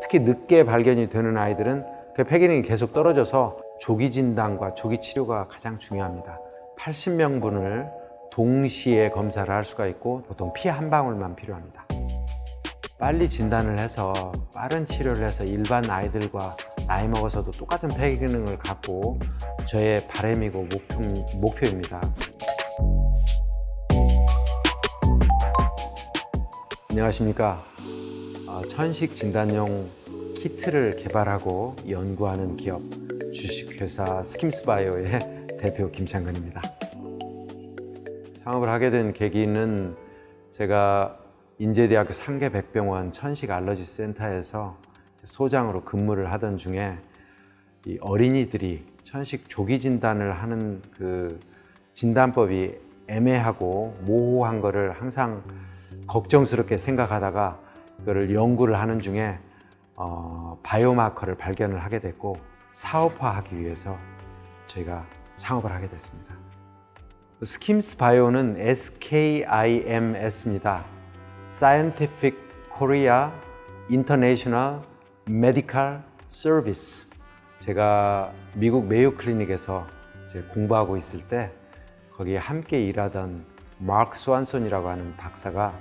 특히 늦게 발견이 되는 아이들은 그 폐기능이 계속 떨어져서 조기 진단과 조기 치료가 가장 중요합니다. 80명분을 동시에 검사를 할 수가 있고 보통 피 한 방울만 필요합니다. 빨리 진단을 해서 빠른 치료를 해서 일반 아이들과 나이 먹어서도 똑같은 폐기능을 갖고 저의 바람이고 목표입니다. 안녕하십니까. 천식 진단용 키트를 개발하고 연구하는 기업 주식회사 스킴스바이오의 대표 김창근입니다. 창업을 하게 된 계기는 제가 인제대학교 상계백병원 천식알러지센터에서 소장으로 근무를 하던 중에 이 어린이들이 천식 조기 진단을 하는 그 진단법이 애매하고 모호한 거를 항상 걱정스럽게 생각하다가 그거를 연구를 하는 중에 바이오마커를 발견을 하게 됐고 사업화하기 위해서 저희가 창업을 하게 됐습니다. 스킴스바이오는 SKIMS입니다. Scientific Korea International Medical Service. 제가 미국 메이오 클리닉에서 공부하고 있을 때 거기에 함께 일하던 마크 스완손이라고 하는 박사가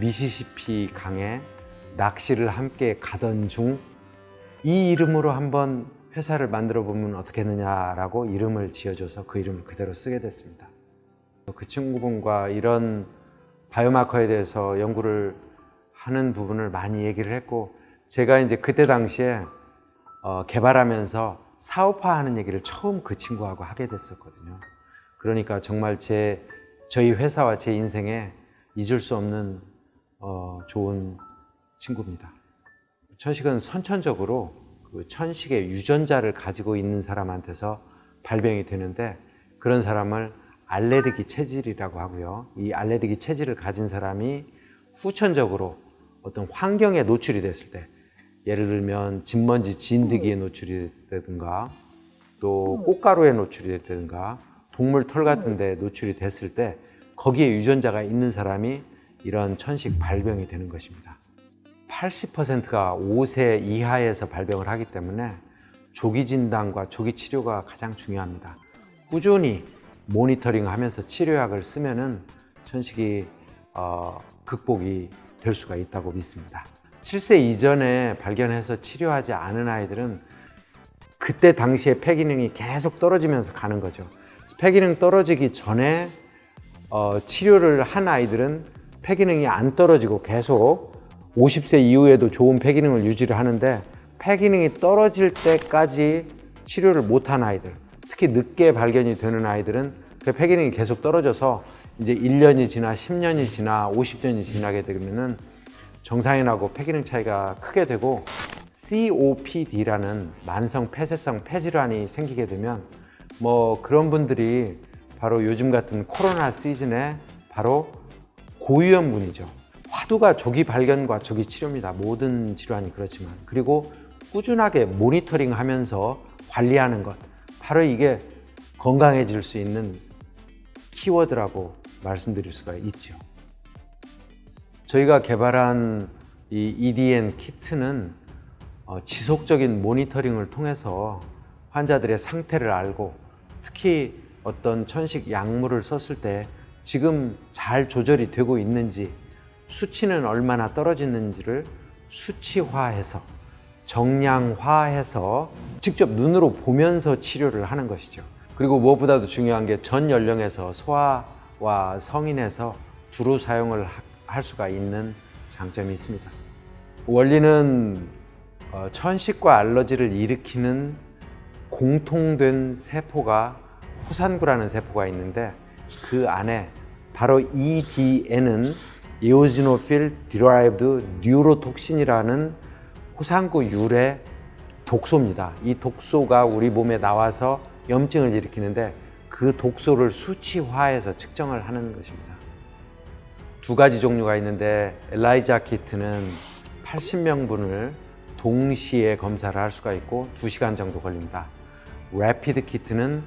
미시시피 강에 낚시를 함께 가던 중 이 이름으로 한번 회사를 만들어 보면 어떻겠느냐라고 이름을 지어줘서 그 이름을 그대로 쓰게 됐습니다. 그 친구분과 이런 바이오마커에 대해서 연구를 하는 부분을 많이 얘기를 했고 제가 이제 그때 당시에 개발하면서 사업화하는 얘기를 처음 그 친구하고 하게 됐었거든요. 그러니까 정말 저희 회사와 제 인생에 잊을 수 없는 좋은 친구입니다. 천식은 선천적으로 그 천식의 유전자를 가지고 있는 사람한테서 발병이 되는데 그런 사람을 알레르기 체질이라고 하고요. 이 알레르기 체질을 가진 사람이 후천적으로 어떤 환경에 노출이 됐을 때 예를 들면 진먼지 진드기에 노출이 되든가 또 꽃가루에 노출이 되든가 동물 털 같은 데 노출이 됐을 때 거기에 유전자가 있는 사람이 이런 천식 발병이 되는 것입니다. 80%가 5세 이하에서 발병을 하기 때문에 조기 진단과 조기 치료가 가장 중요합니다. 꾸준히 모니터링 하면서 치료약을 쓰면은 천식이 극복이 될 수가 있다고 믿습니다. 7세 이전에 발견해서 치료하지 않은 아이들은 그때 당시에 폐기능이 계속 떨어지면서 가는 거죠. 폐기능 떨어지기 전에 치료를 한 아이들은 폐기능이 안 떨어지고 계속 50세 이후에도 좋은 폐기능을 유지를 하는데 폐기능이 떨어질 때까지 치료를 못한 아이들, 특히 늦게 발견이 되는 아이들은 그 폐기능이 계속 떨어져서 이제 1년이 지나 10년이 지나 50년이 지나게 되면은 정상인하고 폐기능 차이가 크게 되고 COPD라는 만성 폐쇄성 폐질환이 생기게 되면 뭐 그런 분들이 바로 요즘 같은 코로나 시즌에 바로 고위험군이죠. 화두가 조기 발견과 조기 치료입니다. 모든 질환이 그렇지만. 그리고 꾸준하게 모니터링 하면서 관리하는 것. 바로 이게 건강해질 수 있는 키워드라고 말씀드릴 수가 있죠. 저희가 개발한 이 EDN 키트는 지속적인 모니터링을 통해서 환자들의 상태를 알고 특히 어떤 천식 약물을 썼을 때 지금 잘 조절이 되고 있는지 수치는 얼마나 떨어지는지를 수치화해서 정량화해서 직접 눈으로 보면서 치료를 하는 것이죠. 그리고 무엇보다도 중요한 게 전 연령에서 소아와 성인에서 두루 사용을 할 수가 있는 장점이 있습니다. 원리는 천식과 알러지를 일으키는 공통된 세포가 후산구라는 세포가 있는데 그 안에 바로 EDN은 Eosinophil Derived Neurotoxin이라는 후산구 유래 독소입니다. 이 독소가 우리 몸에 나와서 염증을 일으키는데 그 독소를 수치화해서 측정을 하는 것입니다. 두 가지 종류가 있는데 엘라이자 키트는 80명분을 동시에 검사를 할 수가 있고 2시간 정도 걸립니다. 래피드 키트는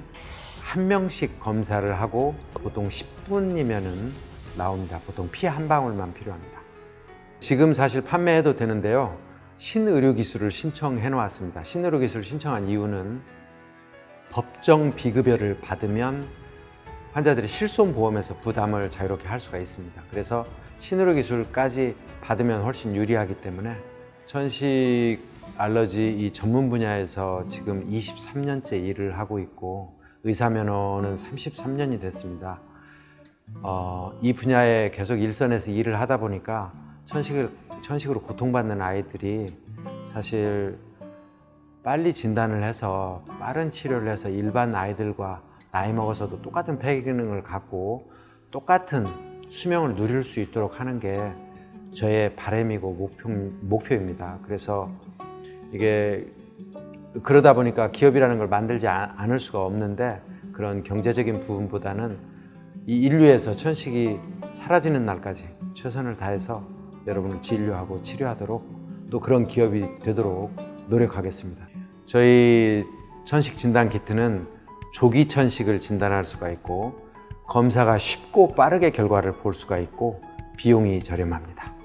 한 명씩 검사를 하고 보통 10분이면은 나옵니다. 보통 피 한 방울만 필요합니다. 지금 사실 판매해도 되는데요. 신의료기술을 신청해 놓았습니다. 신의료기술을 신청한 이유는 법정 비급여를 받으면 환자들이 실손보험에서 부담을 자유롭게 할 수가 있습니다. 그래서 신의료기술까지 받으면 훨씬 유리하기 때문에 천식 알러지 이 전문 분야에서 지금 23년째 일을 하고 있고 의사면허는 33년이 됐습니다. 이 분야에 계속 일선에서 일을 하다 보니까 천식으로 고통받는 아이들이 사실 빨리 진단을 해서 빠른 치료를 해서 일반 아이들과 나이 먹어서도 똑같은 폐 기능을 갖고 똑같은 수명을 누릴 수 있도록 하는 게 저의 바람이고 목표입니다. 그래서 이게 그러다 보니까 기업이라는 걸 만들지 않을 수가 없는데 그런 경제적인 부분보다는 이 인류에서 천식이 사라지는 날까지 최선을 다해서 여러분을 진료하고 치료하도록 또 그런 기업이 되도록 노력하겠습니다. 저희 천식 진단 키트는 조기 천식을 진단할 수가 있고 검사가 쉽고 빠르게 결과를 볼 수가 있고 비용이 저렴합니다.